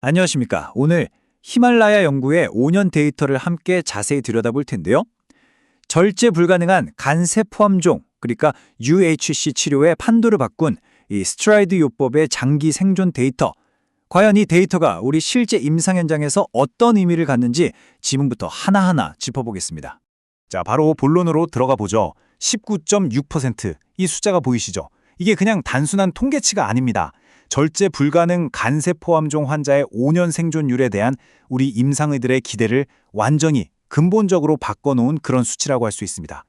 안녕하십니까. 오늘 히말라야 연구의 5년 데이터를 함께 자세히 들여다볼 텐데요. 절제 불가능한 간세포암종, 그러니까 UHC 치료의 판도를 바꾼 이 스트라이드 요법의 장기 생존 데이터. 과연 이 데이터가 우리 실제 임상 현장에서 어떤 의미를 갖는지 지금부터 하나하나 짚어보겠습니다. 자, 바로 본론으로 들어가 보죠. 19.6%. 이 숫자가 보이시죠? 이게 그냥 단순한 통계치가 아닙니다. 절제 불가능 간세포암종 환자의 5년 생존율에 대한 우리 임상의들의 기대를 완전히 근본적으로 바꿔놓은 그런 수치라고 할 수 있습니다.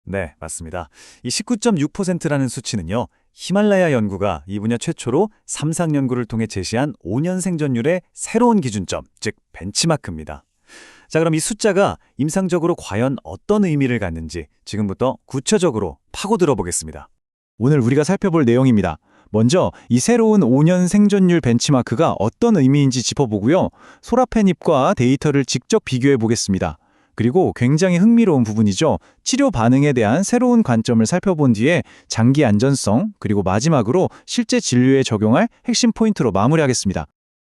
네, 맞습니다. 이 19.6%라는 수치는요, 히말라야 연구가 이 분야 최초로 삼상 연구를 통해 제시한 5년 생존율의 새로운 기준점, 즉 벤치마크입니다. 자, 그럼 이 숫자가 임상적으로 과연 어떤 의미를 갖는지 지금부터 구체적으로 파고들어 보겠습니다. 오늘 우리가 살펴볼 내용입니다. 먼저 이 새로운 5년 생존율 벤치마크가 어떤 의미인지 짚어보고요. 소라페닙과 데이터를 직접 비교해 보겠습니다. 그리고 굉장히 흥미로운 부분이죠. 치료 반응에 대한 새로운 관점을 살펴본 뒤에 장기 안전성, 그리고 마지막으로 실제 진료에 적용할 핵심 포인트로 마무리하겠습니다.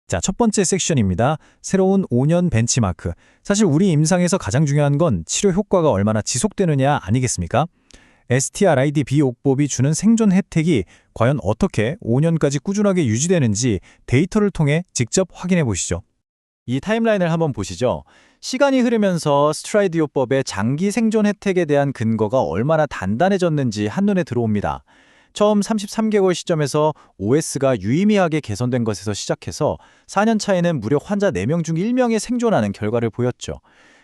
자, 첫 번째 섹션입니다. 새로운 5년 벤치마크. 사실 우리 임상에서 가장 중요한 건 치료 효과가 얼마나 지속되느냐 아니겠습니까? STRID 비옥법이 주는 생존 혜택이 과연 어떻게 5년까지 꾸준하게 유지되는지 데이터를 통해 직접 확인해 보시죠. 이 타임라인을 한번 보시죠. 시간이 흐르면서 스트라이드 요법의 장기 생존 혜택에 대한 근거가 얼마나 단단해졌는지 한눈에 들어옵니다. 처음 33개월 시점에서 OS가 유의미하게 개선된 것에서 시작해서 4년 차에는 무려 환자 4명 중 1명이 생존하는 결과를 보였죠.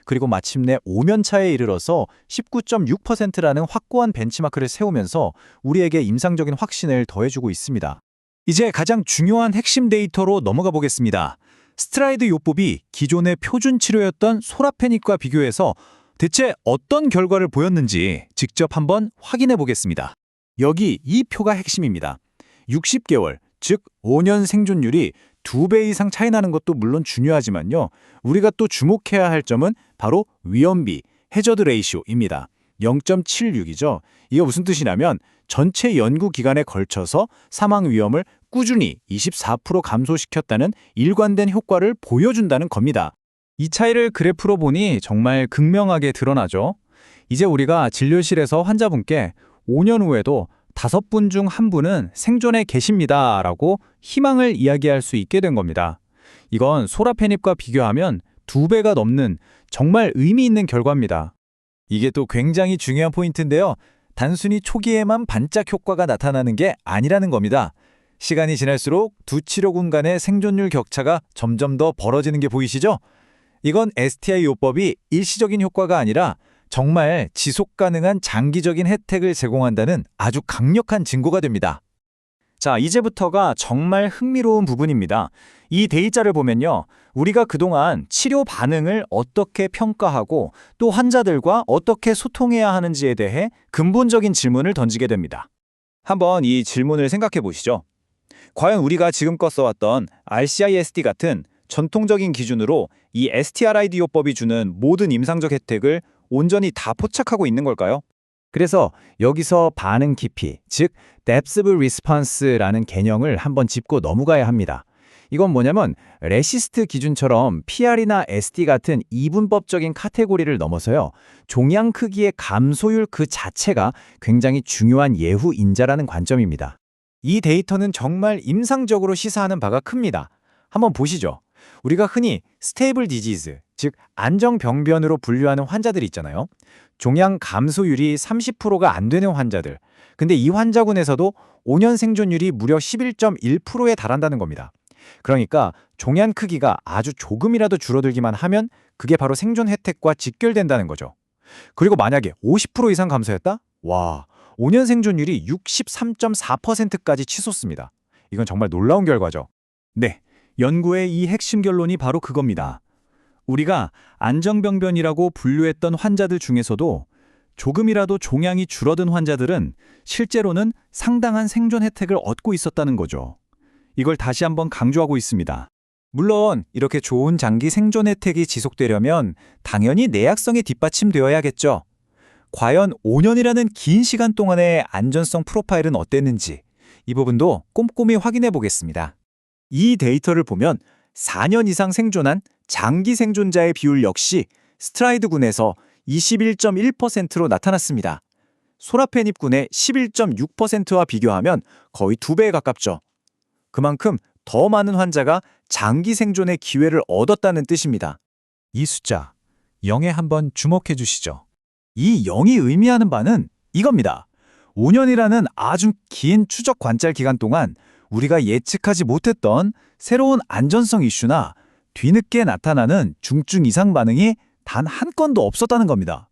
그리고 마침내 5년 차에 이르러서 19.6%라는 확고한 벤치마크를 세우면서 우리에게 임상적인 확신을 더해주고 있습니다. 이제 가장 중요한 핵심 데이터로 넘어가 보겠습니다. 스트라이드 요법이 기존의 표준 치료였던 소라페닙과 비교해서 대체 어떤 결과를 보였는지 직접 한번 확인해 보겠습니다. 여기 이 표가 핵심입니다. 60개월, 즉 5년 생존율이 2배 이상 차이 나는 것도 물론 중요하지만요. 우리가 또 주목해야 할 점은 바로 위험비, 해저드 레이쇼입니다. 0.76이죠. 이게 무슨 뜻이냐면 전체 연구 기간에 걸쳐서 사망 위험을 꾸준히 24% 감소시켰다는 일관된 효과를 보여준다는 겁니다. 이 차이를 그래프로 보니 정말 극명하게 드러나죠. 이제 우리가 진료실에서 환자분께 5년 후에도 5분 중 1분은 생존해 계십니다 라고 희망을 이야기할 수 있게 된 겁니다. 이건 소라페닙과 비교하면 2배가 넘는 정말 의미 있는 결과입니다. 이게 또 굉장히 중요한 포인트인데요. 단순히 초기에만 반짝 효과가 나타나는 게 아니라는 겁니다. 시간이 지날수록 두 치료군 간의 생존율 격차가 점점 더 벌어지는 게 보이시죠? 이건 STI 요법이 일시적인 효과가 아니라 정말 지속 가능한 장기적인 혜택을 제공한다는 아주 강력한 증거가 됩니다. 자, 이제부터가 정말 흥미로운 부분입니다. 이 데이터를 보면요. 우리가 그동안 치료 반응을 어떻게 평가하고 또 환자들과 어떻게 소통해야 하는지에 대해 근본적인 질문을 던지게 됩니다. 한번 이 질문을 생각해 보시죠. 과연 우리가 지금껏 써왔던 RCISD 같은 전통적인 기준으로 이 STRID 요법이 주는 모든 임상적 혜택을 온전히 다 포착하고 있는 걸까요? 그래서 여기서 반응 깊이, 즉 depth of response라는 개념을 한번 짚고 넘어가야 합니다. 이건 뭐냐면 레시스트 기준처럼 PR이나 SD 같은 이분법적인 카테고리를 넘어서요. 종양 크기의 감소율 그 자체가 굉장히 중요한 예후 인자라는 관점입니다. 이 데이터는 정말 임상적으로 시사하는 바가 큽니다. 한번 보시죠. 우리가 흔히 스테이블 디지즈, 즉 안정병변으로 분류하는 환자들이 있잖아요. 종양 감소율이 30%가 안 되는 환자들. 근데 이 환자군에서도 5년 생존율이 무려 11.1%에 달한다는 겁니다. 그러니까 종양 크기가 아주 조금이라도 줄어들기만 하면 그게 바로 생존 혜택과 직결된다는 거죠. 그리고 만약에 50% 이상 감소했다? 와, 5년 생존율이 63.4%까지 치솟습니다. 이건 정말 놀라운 결과죠. 네, 연구의 이 핵심 결론이 바로 그겁니다. 우리가 안정병변이라고 분류했던 환자들 중에서도 조금이라도 종양이 줄어든 환자들은 실제로는 상당한 생존 혜택을 얻고 있었다는 거죠. 이걸 다시 한번 강조하고 있습니다. 물론 이렇게 좋은 장기 생존 혜택이 지속되려면 당연히 내약성이 뒷받침되어야겠죠. 과연 5년이라는 긴 시간 동안의 안전성 프로파일은 어땠는지 이 부분도 꼼꼼히 확인해 보겠습니다. 이 데이터를 보면 4년 이상 생존한 장기 생존자의 비율 역시 스트라이드군에서 21.1%로 나타났습니다. 소라페닙군의 11.6%와 비교하면 거의 2배에 가깝죠. 그만큼 더 많은 환자가 장기 생존의 기회를 얻었다는 뜻입니다. 이 숫자, 0에 한번 주목해 주시죠. 이 0이 의미하는 바는 이겁니다. 5년이라는 아주 긴 추적 관찰 기간 동안 우리가 예측하지 못했던 새로운 안전성 이슈나 뒤늦게 나타나는 중증 이상 반응이 단 한 건도 없었다는 겁니다.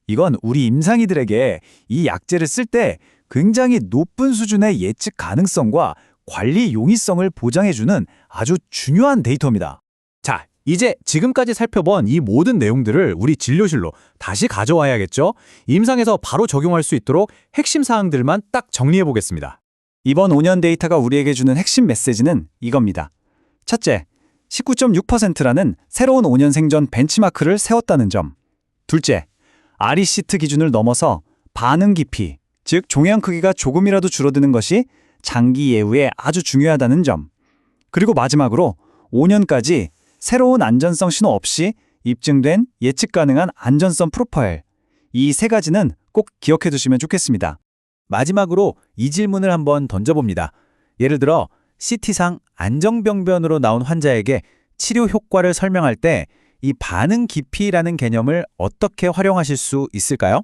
이건 우리 임상의들에게 이 약제를 쓸 때 굉장히 높은 수준의 예측 가능성과 관리 용이성을 보장해주는 아주 중요한 데이터입니다. 자, 이제 지금까지 살펴본 이 모든 내용들을 우리 진료실로 다시 가져와야겠죠? 임상에서 바로 적용할 수 있도록 핵심 사항들만 딱 정리해 보겠습니다. 이번 5년 데이터가 우리에게 주는 핵심 메시지는 이겁니다. 첫째, 19.6%라는 새로운 5년 생존 벤치마크를 세웠다는 점. 둘째, RECT 기준을 넘어서 반응 깊이, 즉 종양 크기가 조금이라도 줄어드는 것이 장기 예후에 아주 중요하다는 점. 그리고 마지막으로 5년까지 새로운 안전성 신호 없이 입증된 예측 가능한 안전성 프로파일. 이 세 가지는 꼭 기억해 두시면 좋겠습니다. 마지막으로 이 질문을 한번 던져봅니다. 예를 들어 CT상 안정병변으로 나온 환자에게 치료 효과를 설명할 때 이 반응 깊이라는 개념을 어떻게 활용하실 수 있을까요?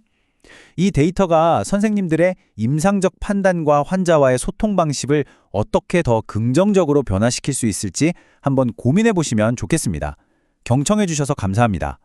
이 데이터가 선생님들의 임상적 판단과 환자와의 소통 방식을 어떻게 더 긍정적으로 변화시킬 수 있을지 한번 고민해 보시면 좋겠습니다. 경청해 주셔서 감사합니다.